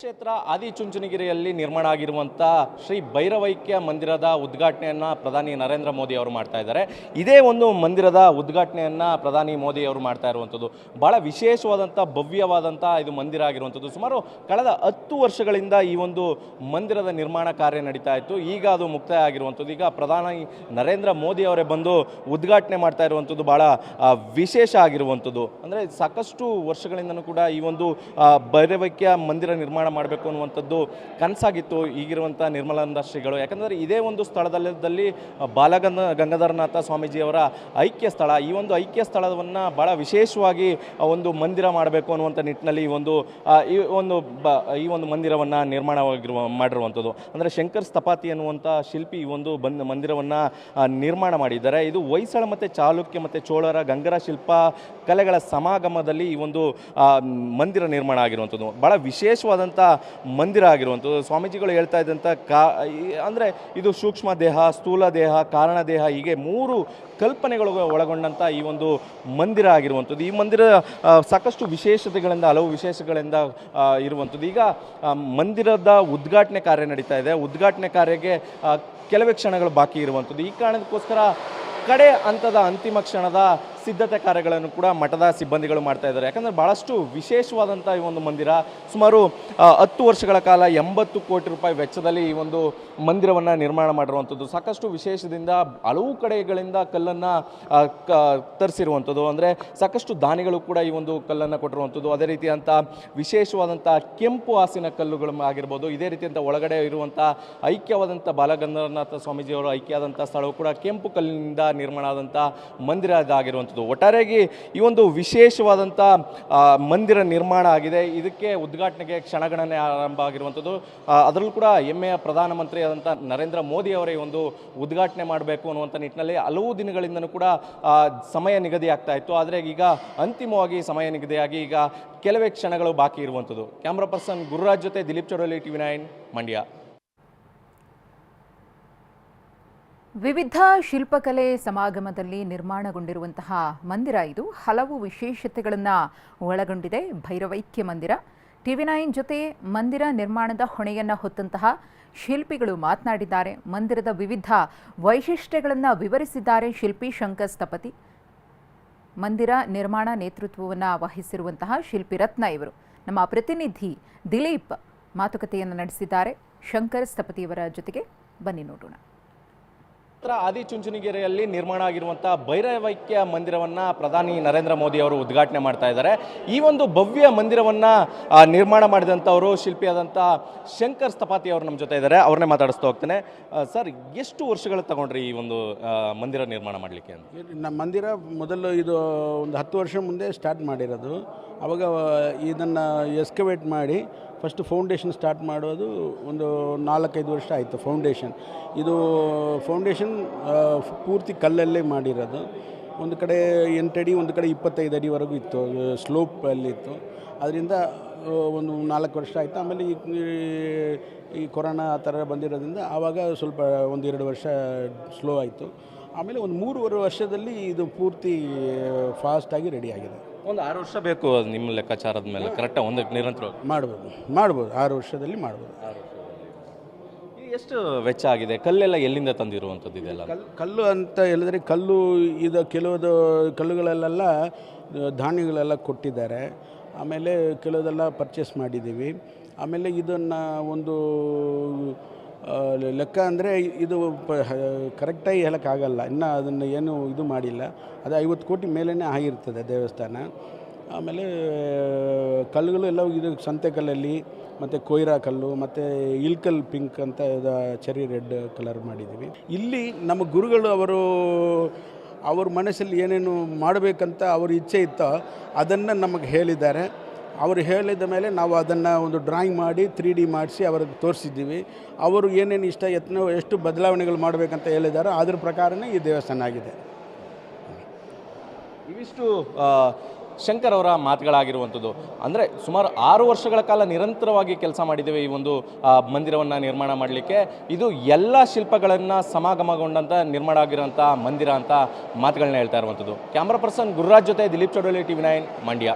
ಕ್ಷೇತ್ರ ಆದಿಚುಂಚನಗಿರಿಯಲ್ಲಿ ನಿರ್ಮಾಣ ಆಗಿರುವಂಥ ಶ್ರೀ ಭೈರವೈಕ್ಯ ಮಂದಿರದ ಉದ್ಘಾಟನೆಯನ್ನು ಪ್ರಧಾನಿ ನರೇಂದ್ರ ಮೋದಿ ಅವರು ಮಾಡ್ತಾ ಇದ್ದಾರೆ. ಇದೇ ಒಂದು ಮಂದಿರದ ಉದ್ಘಾಟನೆಯನ್ನು ಪ್ರಧಾನಿ ಮೋದಿ ಅವರು ಮಾಡ್ತಾ ಇರುವಂಥದ್ದು ಭಾಳ ವಿಶೇಷವಾದಂಥ ಭವ್ಯವಾದಂಥ ಇದು ಮಂದಿರ ಆಗಿರುವಂಥದ್ದು. ಸುಮಾರು ಕಳೆದ 10 ವರ್ಷಗಳಿಂದ ಈ ಒಂದು ಮಂದಿರದ ನಿರ್ಮಾಣ ಕಾರ್ಯ ನಡೀತಾ ಇತ್ತು. ಈಗ ಅದು ಮುಕ್ತಾಯ ಆಗಿರುವಂಥದ್ದು. ಈಗ ಪ್ರಧಾನಿ ನರೇಂದ್ರ ಮೋದಿ ಅವರೇ ಬಂದು ಉದ್ಘಾಟನೆ ಮಾಡ್ತಾ ಇರುವಂಥದ್ದು ಭಾಳ ವಿಶೇಷ ಆಗಿರುವಂಥದ್ದು. ಅಂದರೆ ಸಾಕಷ್ಟು ವರ್ಷಗಳಿಂದನೂ ಕೂಡ ಈ ಒಂದು ಭೈರವೈಕ್ಯ ಮಂದಿರ ನಿರ್ಮಾಣ ಮಾಡಬೇಕು ಅನ್ನುವಂಥದ್ದು ಕನಸಾಗಿತ್ತು ಈಗಿರುವಂಥ ನಿರ್ಮಲಾನಂದ ಶ್ರೀಗಳು. ಯಾಕಂದರೆ ಇದೇ ಒಂದು ಸ್ಥಳದಲ್ಲಿ ಗಂಗಾಧರನಾಥ ಸ್ವಾಮೀಜಿಯವರ ಐಕ್ಯ ಸ್ಥಳ. ಈ ಒಂದು ಐಕ್ಯ ಸ್ಥಳವನ್ನು ಭಾಳ ವಿಶೇಷವಾಗಿ ಒಂದು ಮಂದಿರ ಮಾಡಬೇಕು ಅನ್ನುವಂಥ ನಿಟ್ಟಿನಲ್ಲಿ ಈ ಒಂದು ಮಂದಿರವನ್ನು ಮಾಡಿರುವಂಥದ್ದು. ಅಂದರೆ ಶಂಕರ್ ಸ್ಥಪಾತಿ ಅನ್ನುವಂಥ ಶಿಲ್ಪಿ ಈ ಒಂದು ಮಂದಿರವನ್ನು ನಿರ್ಮಾಣ ಮಾಡಿದ್ದಾರೆ. ಇದು ಹೊಯ್ಸಳ ಮತ್ತು ಚಾಲುಕ್ಯ ಮತ್ತು ಚೋಳರ ಗಂಗರ ಶಿಲ್ಪ ಕಲೆಗಳ ಸಮಾಗಮದಲ್ಲಿ ಈ ಒಂದು ಮಂದಿರ ನಿರ್ಮಾಣ ಆಗಿರುವಂಥದ್ದು ಭಾಳ ವಿಶೇಷವಾದಂಥ ಮಂದಿರ ಆಗಿರುವಂಥದ್ದು. ಸ್ವಾಮೀಜಿಗಳು ಹೇಳ್ತಾ ಇದ್ದಂಥ ಅಂದರೆ ಇದು ಸೂಕ್ಷ್ಮ ದೇಹ, ಸ್ಥೂಲ ದೇಹ, ಕಾರಣ ದೇಹ, ಹೀಗೆ 3 ಕಲ್ಪನೆಗಳು ಒಳಗೊಂಡಂಥ ಈ ಒಂದು ಮಂದಿರ ಆಗಿರುವಂಥದ್ದು. ಈ ಮಂದಿರ ಸಾಕಷ್ಟು ಹಲವು ವಿಶೇಷಗಳಿಂದ ಇರುವಂಥದ್ದು. ಈಗ ಮಂದಿರದ ಉದ್ಘಾಟನೆ ಕಾರ್ಯ ನಡೀತಾ ಇದೆ. ಉದ್ಘಾಟನೆ ಕಾರ್ಯಕ್ಕೆ ಕೆಲವೇ ಕ್ಷಣಗಳು ಬಾಕಿ ಇರುವಂಥದ್ದು. ಈ ಕಾರಣಕ್ಕೋಸ್ಕರ ಕಡೆ ಹಂತದ ಅಂತಿಮ ಕ್ಷಣದ ಸಿದ್ಧತೆ ಕಾರ್ಯಗಳನ್ನು ಕೂಡ ಮಠದ ಸಿಬ್ಬಂದಿಗಳು ಮಾಡ್ತಾ ಇದ್ದಾರೆ. ಯಾಕಂದರೆ ಭಾಳಷ್ಟು ವಿಶೇಷವಾದಂಥ ಈ ಒಂದು ಮಂದಿರ ಸುಮಾರು 10 ವರ್ಷಗಳ ಕಾಲ 80 ಕೋಟಿ ರೂಪಾಯಿ ವೆಚ್ಚದಲ್ಲಿ ಈ ಒಂದು ಮಂದಿರವನ್ನು ನಿರ್ಮಾಣ ಮಾಡಿರುವಂಥದ್ದು. ಸಾಕಷ್ಟು ವಿಶೇಷದಿಂದ ಹಲವು ಕಡೆಗಳಿಂದ ಕಲ್ಲನ್ನು ತರಿಸಿರುವಂಥದ್ದು. ಅಂದರೆ ಸಾಕಷ್ಟು ದಾನಿಗಳು ಕೂಡ ಈ ಒಂದು ಕಲ್ಲನ್ನು ಕೊಟ್ಟಿರುವಂಥದ್ದು. ಅದೇ ರೀತಿಯಂಥ ವಿಶೇಷವಾದಂಥ ಕೆಂಪು ಹಾಸಿನ ಕಲ್ಲುಗಳು ಆಗಿರ್ಬೋದು. ಇದೇ ರೀತಿಯಂಥ ಒಳಗಡೆ ಇರುವಂಥ ಐಕ್ಯವಾದಂಥ ಬಾಲಗಂಗಾಧರನಾಥ ಸ್ವಾಮೀಜಿಯವರು ಐಕ್ಯವಾದಂಥ ಸ್ಥಳವು ಕೂಡ ಕೆಂಪು ಕಲ್ಲಿನಿಂದ ನಿರ್ಮಾಣ ಆದಂಥ ಮಂದಿರ ಇದಾಗಿರುವಂಥದ್ದು. ಒಟ್ಟಾರೆಯಾಗಿ ಈ ಒಂದು ವಿಶೇಷವಾದಂಥ ಮಂದಿರ ನಿರ್ಮಾಣ ಆಗಿದೆ. ಇದಕ್ಕೆ ಉದ್ಘಾಟನೆಗೆ ಕ್ಷಣಗಣನೆ ಆರಂಭ ಆಗಿರುವಂಥದ್ದು. ಅದರಲ್ಲೂ ಕೂಡ ಹೆಮ್ಮೆಯ ಪ್ರಧಾನಮಂತ್ರಿ ಆದಂಥ ನರೇಂದ್ರ ಮೋದಿ ಅವರೇ ಒಂದು ಉದ್ಘಾಟನೆ ಮಾಡಬೇಕು ಅನ್ನುವಂಥ ನಿಟ್ಟಿನಲ್ಲಿ ಹಲವು ದಿನಗಳಿಂದಲೂ ಕೂಡ ಸಮಯ ನಿಗದಿ ಆಗ್ತಾ ಇತ್ತು. ಆದರೆ ಈಗ ಅಂತಿಮವಾಗಿ ಸಮಯ ನಿಗದಿಯಾಗಿ ಈಗ ಕೆಲವೇ ಕ್ಷಣಗಳು ಬಾಕಿ ಇರುವಂಥದ್ದು. ಕ್ಯಾಮ್ರಾ ಪರ್ಸನ್ ಗುರುರಾಜ್ ಜೊತೆ ದಿಲೀಪ್ ಚೌಡಲಿ, TV9 ಮಂಡ್ಯ. ವಿವಿಧ ಶಿಲ್ಪಕಲೆ ಸಮಾಗಮದಲ್ಲಿ ನಿರ್ಮಾಣಗೊಂಡಿರುವಂತಹ ಮಂದಿರ ಇದು. ಹಲವು ವಿಶೇಷತೆಗಳನ್ನು ಒಳಗೊಂಡಿದೆ ಭೈರವೈಕ್ಯ ಮಂದಿರ. TV9 ಜೊತೆ ಮಂದಿರ ನಿರ್ಮಾಣದ ಹೊಣೆಯನ್ನು ಹೊತ್ತಂತಹ ಶಿಲ್ಪಿಗಳು ಮಾತನಾಡಿದ್ದಾರೆ. ಮಂದಿರದ ವಿವಿಧ ವೈಶಿಷ್ಟ್ಯಗಳನ್ನು ವಿವರಿಸಿದ್ದಾರೆ ಶಿಲ್ಪಿ ಶಂಕರ್ ಸ್ಥಪತಿ. ಮಂದಿರ ನಿರ್ಮಾಣ ನೇತೃತ್ವವನ್ನು ವಹಿಸಿರುವಂತಹ ಶಿಲ್ಪಿ ರತ್ನ ಇವರು. ನಮ್ಮ ಪ್ರತಿನಿಧಿ ದಿಲೀಪ್ ಮಾತುಕತೆಯನ್ನು ನಡೆಸಿದ್ದಾರೆ ಶಂಕರ್ ಸ್ಥಪತಿಯವರ ಜೊತೆಗೆ. ಬನ್ನಿ ನೋಡೋಣ. ಆದಿಚುಂಚನಗಿರಿಯಲ್ಲಿ ನಿರ್ಮಾಣ ಆಗಿರುವಂಥ ಭೈರವೈಕ್ಯ ಮಂದಿರವನ್ನು ಪ್ರಧಾನಿ ನರೇಂದ್ರ ಮೋದಿ ಅವರು ಉದ್ಘಾಟನೆ ಮಾಡ್ತಾ ಇದ್ದಾರೆ. ಈ ಒಂದು ಭವ್ಯ ಮಂದಿರವನ್ನು ನಿರ್ಮಾಣ ಮಾಡಿದಂಥವರು ಶಿಲ್ಪಿಯಾದಂಥ ಶಂಕರ್ ಸ್ಥಪಾತಿ ಅವರು ನಮ್ಮ ಜೊತೆ ಇದ್ದಾರೆ. ಅವ್ರನ್ನೇ ಮಾತಾಡಿಸ್ತಾ ಹೋಗ್ತೇನೆ. ಸರ್, ಎಷ್ಟು ವರ್ಷಗಳು ತಗೊಂಡ್ರಿ ಈ ಒಂದು ಮಂದಿರ ನಿರ್ಮಾಣ ಮಾಡಲಿಕ್ಕೆ? ನಮ್ಮ ಮಂದಿರ ಮೊದಲು ಇದು ಒಂದು 10 ವರ್ಷ ಮುಂದೆ ಸ್ಟಾರ್ಟ್ ಮಾಡಿರೋದು. ಆವಾಗ ಇದನ್ನು ಎಸ್ಕವೇಟ್ ಮಾಡಿ ಫಸ್ಟ್ ಫೌಂಡೇಶನ್ ಸ್ಟಾರ್ಟ್ ಮಾಡೋದು ಒಂದು 4-5 ವರ್ಷ ಆಯಿತು. ಇದು ಫೌಂಡೇಶನ್ ಪೂರ್ತಿ ಕಲ್ಲಲ್ಲೇ ಮಾಡಿರೋದು. ಒಂದು ಕಡೆ 8 ಅಡಿ, ಒಂದು ಕಡೆ 25 ಅಡಿವರೆಗೂ ಇತ್ತು, ಸ್ಲೋಪಲ್ಲಿತ್ತು. ಅದರಿಂದ ಒಂದು 4 ವರ್ಷ ಆಯಿತು. ಆಮೇಲೆ ಈ ಕೊರೋನಾ ಆ ಥರ ಬಂದಿರೋದ್ರಿಂದ ಆವಾಗ ಸ್ವಲ್ಪ 1-2 ವರ್ಷ ಸ್ಲೋ ಆಯಿತು. ಆಮೇಲೆ ಒಂದು 3-4 ವರ್ಷದಲ್ಲಿ ಇದು ಪೂರ್ತಿ ಫಾಸ್ಟಾಗಿ ರೆಡಿ ಆಗಿದೆ. ಒಂದು 6 ವರ್ಷ ಬೇಕು ನಿಮ್ಮ ಲೆಕ್ಕಾಚಾರದ ಮೇಲೆ, ಕರೆಕ್ಟಾಗಿ ಒಂದು ನಿರಂತರ ಮಾಡ್ಬೋದು 6 ವರ್ಷದಲ್ಲಿ ಮಾಡ್ಬೋದು. ಎಷ್ಟು ವೆಚ್ಚ ಆಗಿದೆ? ಕಲ್ಲೆಲ್ಲ ಎಲ್ಲಿಂದ ತಂದಿರುವಂಥದ್ದು ಇದೆಲ್ಲ? ಕಲ್ಲು ಅಂತ ಹೇಳಿದ್ರೆ ಇದು ಕೆಲವುದು ಕಲ್ಲುಗಳಲ್ಲೆಲ್ಲ ಧಾನ್ಯಗಳೆಲ್ಲ ಕೊಟ್ಟಿದ್ದಾರೆ. ಆಮೇಲೆ ಕೆಲವುದೆಲ್ಲ ಪರ್ಚೇಸ್ ಮಾಡಿದ್ದೀವಿ. ಆಮೇಲೆ ಇದನ್ನು ಒಂದು ಲೆಕ್ಕ ಅಂದರೆ ಇದು ಕರೆಕ್ಟಾಗಿ ಹೇಳೋಕ್ಕಾಗಲ್ಲ. ಇನ್ನು ಅದನ್ನು ಏನು ಇದು ಮಾಡಿಲ್ಲ. ಅದು 50 ಕೋಟಿ ಮೇಲೇ ಆಗಿರ್ತದೆ ದೇವಸ್ಥಾನ. ಆಮೇಲೆ ಕಲ್ಲುಗಳು ಎಲ್ಲ ಇದು ಸಂತೆಕಲ್ಲಲ್ಲಿ ಮತ್ತು ಕೊಯ್ರಾ ಕಲ್ಲು ಮತ್ತು ಇಲ್ಕಲ್ ಪಿಂಕ್ ಅಂತ ಚೆರಿ ರೆಡ್ ಕಲರ್ ಮಾಡಿದ್ದೀವಿ. ಇಲ್ಲಿ ನಮ್ಮ ಗುರುಗಳು ಅವ್ರ ಮನಸ್ಸಲ್ಲಿ ಏನೇನು ಮಾಡಬೇಕಂತ ಅವ್ರ ಇಚ್ಛೆ ಇತ್ತೋ ಅದನ್ನು ನಮಗೆ ಹೇಳಿದ್ದಾರೆ. ಅವರು ಹೇಳಿದ ಮೇಲೆ ನಾವು ಅದನ್ನು ಒಂದು ಡ್ರಾಯಿಂಗ್ ಮಾಡಿ 3D ಮಾಡಿಸಿ ಅವ್ರಿಗೆ ತೋರಿಸಿದ್ದೀವಿ. ಅವರು ಏನೇನು ಎಷ್ಟು ಬದಲಾವಣೆಗಳು ಮಾಡಬೇಕಂತ ಹೇಳಿದಾರೋ ಅದ್ರ ಪ್ರಕಾರನೇ ಈ ದೇವಸ್ಥಾನ ಆಗಿದೆ. ಇವಿಷ್ಟು ಶಂಕರ್ ಅವರ ಮಾತುಗಳಾಗಿರುವಂಥದ್ದು. ಅಂದರೆ ಸುಮಾರು 6 ವರ್ಷಗಳ ಕಾಲ ನಿರಂತರವಾಗಿ ಕೆಲಸ ಮಾಡಿದ್ದೇವೆ ಈ ಒಂದು ಮಂದಿರವನ್ನು ನಿರ್ಮಾಣ ಮಾಡಲಿಕ್ಕೆ. ಇದು ಎಲ್ಲ ಶಿಲ್ಪಗಳನ್ನು ಸಮಾಗಮಗೊಂಡಂಥ ನಿರ್ಮಾಣ ಆಗಿರೋಂಥ ಮಂದಿರ ಅಂತ ಮಾತುಗಳನ್ನ ಹೇಳ್ತಾ ಇರುವಂಥದ್ದು. ಕ್ಯಾಮ್ರಾ ಪರ್ಸನ್ ಗುರುರಾಜ್ ಜೊತೆ ದಿಲೀಪ್ ಚೌಡಲಿ, TV9 ಮಂಡ್ಯ.